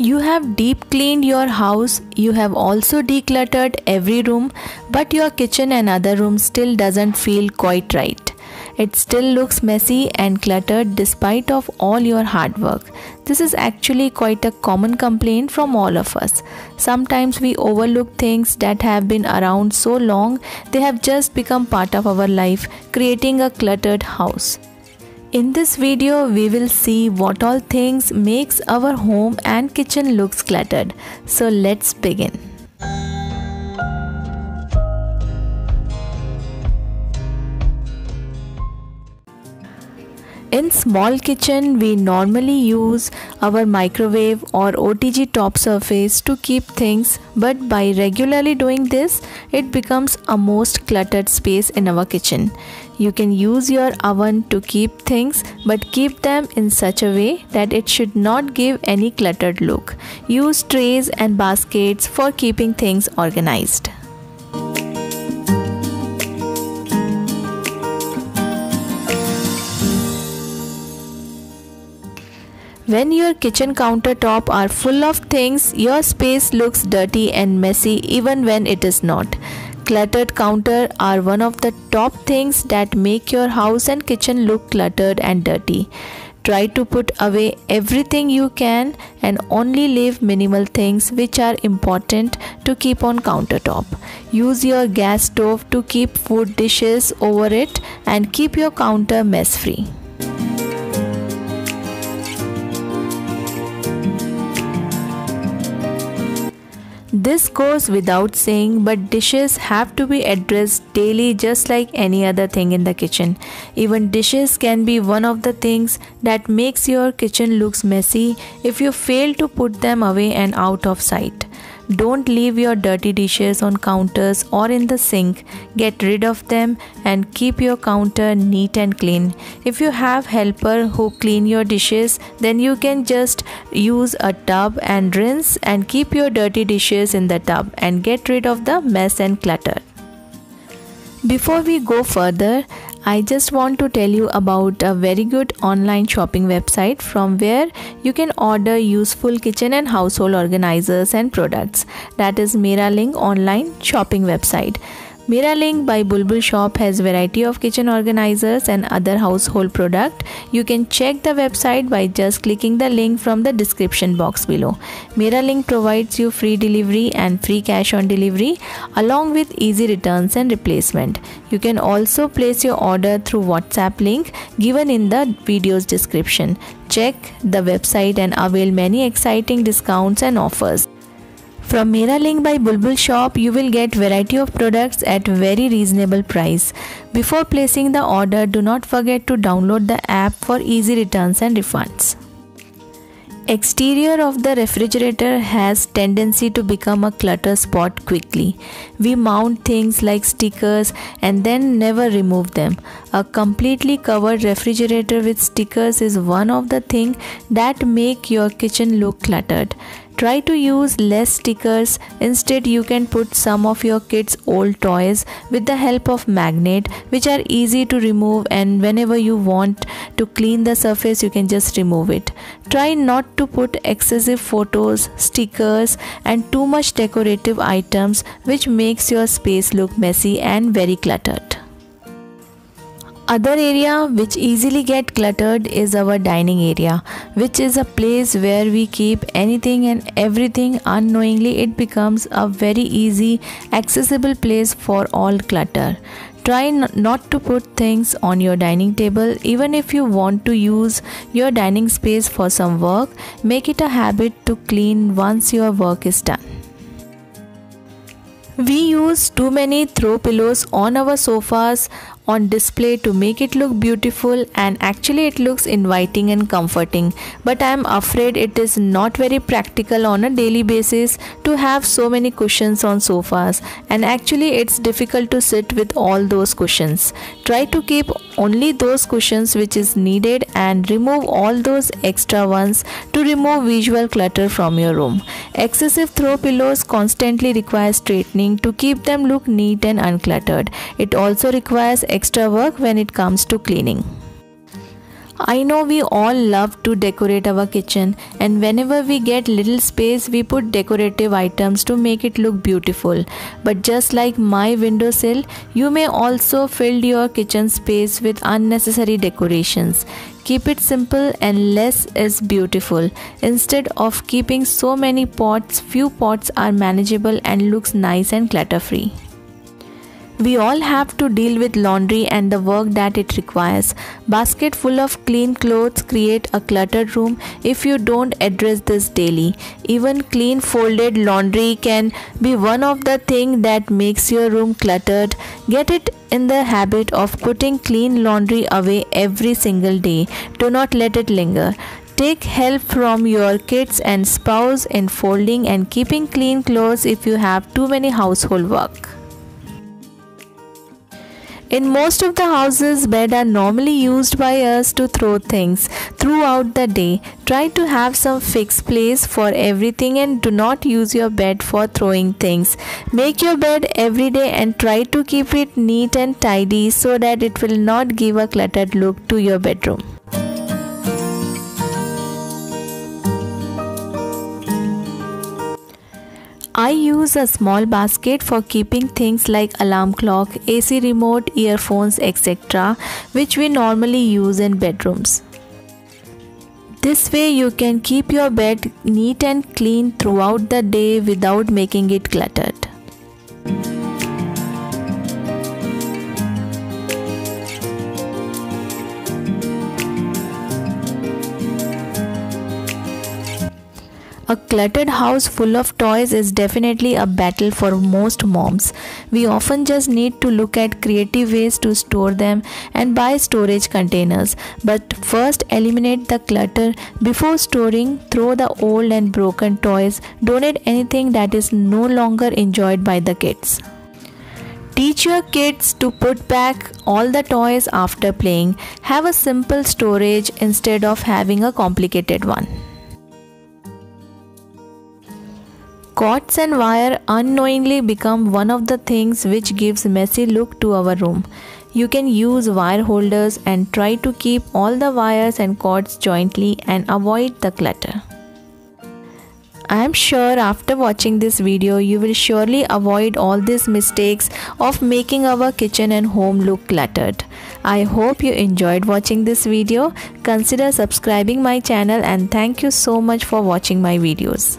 You have deep cleaned your house, you have also decluttered every room, but your kitchen and other rooms still doesn't feel quite right. It still looks messy and cluttered despite of all your hard work. This is actually quite a common complaint from all of us. Sometimes we overlook things that have been around so long, they have just become part of our life, creating a cluttered house. In this video, we will see what all things makes our home and kitchen looks cluttered. So let's begin. In small kitchen, we normally use our microwave or OTG top surface to keep things, but by regularly doing this, it becomes a most cluttered space in our kitchen. You can use your oven to keep things, but keep them in such a way that it should not give any cluttered look. Use trays and baskets for keeping things organized. When your kitchen countertop are full of things, your space looks dirty and messy even when it is not. Cluttered counters are one of the top things that make your house and kitchen look cluttered and dirty. Try to put away everything you can and only leave minimal things which are important to keep on countertop. Use your gas stove to keep food dishes over it and keep your counter mess free. This goes without saying, but dishes have to be addressed daily just like any other thing in the kitchen. Even dishes can be one of the things that makes your kitchen looks messy if you fail to put them away and out of sight. Don't leave your dirty dishes on counters or in the sink. Get rid of them and keep your counter neat and clean. If you have helper who clean your dishes, then you can just use a tub and rinse and keep your dirty dishes in the tub and get rid of the mess and clutter. Before we go further, I just want to tell you about a very good online shopping website from where you can order useful kitchen and household organizers and products. That is Miralink online shopping website. Miralink by Bulbul Shop has variety of kitchen organizers and other household product. You can check the website by just clicking the link from the description box below. Miralink provides you free delivery and free cash on delivery along with easy returns and replacement. You can also place your order through WhatsApp link given in the video's description. Check the website and avail many exciting discounts and offers. From Miralink by Bulbul Shop, you will get variety of products at very reasonable price. Before placing the order, do not forget to download the app for easy returns and refunds. Exterior of the refrigerator has tendency to become a clutter spot quickly. We mount things like stickers and then never remove them. A completely covered refrigerator with stickers is one of the things that make your kitchen look cluttered. Try to use less stickers. Instead, you can put some of your kids' old toys with the help of magnet, which are easy to remove, and whenever you want to clean the surface, you can just remove it. Try not to put excessive photos, stickers, and too much decorative items, which makes your space look messy and very cluttered. Other area which easily get cluttered is our dining area, which is a place where we keep anything and everything. Unknowingly, it becomes a very easy, accessible place for all clutter. Try not to put things on your dining table. Even if you want to use your dining space for some work, make it a habit to clean once your work is done. We use too many throw pillows on our sofas on display to make it look beautiful, and actually it looks inviting and comforting, but I am afraid it is not very practical on a daily basis to have so many cushions on sofas, and actually it's difficult to sit with all those cushions. Try to keep only those cushions which is needed and remove all those extra ones to remove visual clutter from your room. Excessive throw pillows constantly require straightening to keep them look neat and uncluttered. It also requires extra work when it comes to cleaning. I know we all love to decorate our kitchen, and whenever we get little space we put decorative items to make it look beautiful. But just like my windowsill, you may also fill your kitchen space with unnecessary decorations. Keep it simple and less is beautiful. Instead of keeping so many pots, few pots are manageable and looks nice and clutter-free. We all have to deal with laundry and the work that it requires. Basket full of clean clothes create a cluttered room if you don't address this daily. Even clean folded laundry can be one of the things that makes your room cluttered. Get it in the habit of putting clean laundry away every single day. Do not let it linger. Take help from your kids and spouse in folding and keeping clean clothes if you have too many household work. In most of the houses, beds are normally used by us to throw things throughout the day. Try to have some fixed place for everything and do not use your bed for throwing things. Make your bed every day and try to keep it neat and tidy so that it will not give a cluttered look to your bedroom. I use a small basket for keeping things like alarm clock, AC remote, earphones, etc., which we normally use in bedrooms. This way you can keep your bed neat and clean throughout the day without making it cluttered. A cluttered house full of toys is definitely a battle for most moms. We often just need to look at creative ways to store them and buy storage containers. But first, eliminate the clutter before storing. Throw the old and broken toys. Donate anything that is no longer enjoyed by the kids. Teach your kids to put back all the toys after playing. Have a simple storage instead of having a complicated one. Cords and wire unknowingly become one of the things which gives messy look to our room. You can use wire holders and try to keep all the wires and cords jointly and avoid the clutter. I am sure after watching this video you will surely avoid all these mistakes of making our kitchen and home look cluttered. I hope you enjoyed watching this video. Consider subscribing my channel and thank you so much for watching my videos.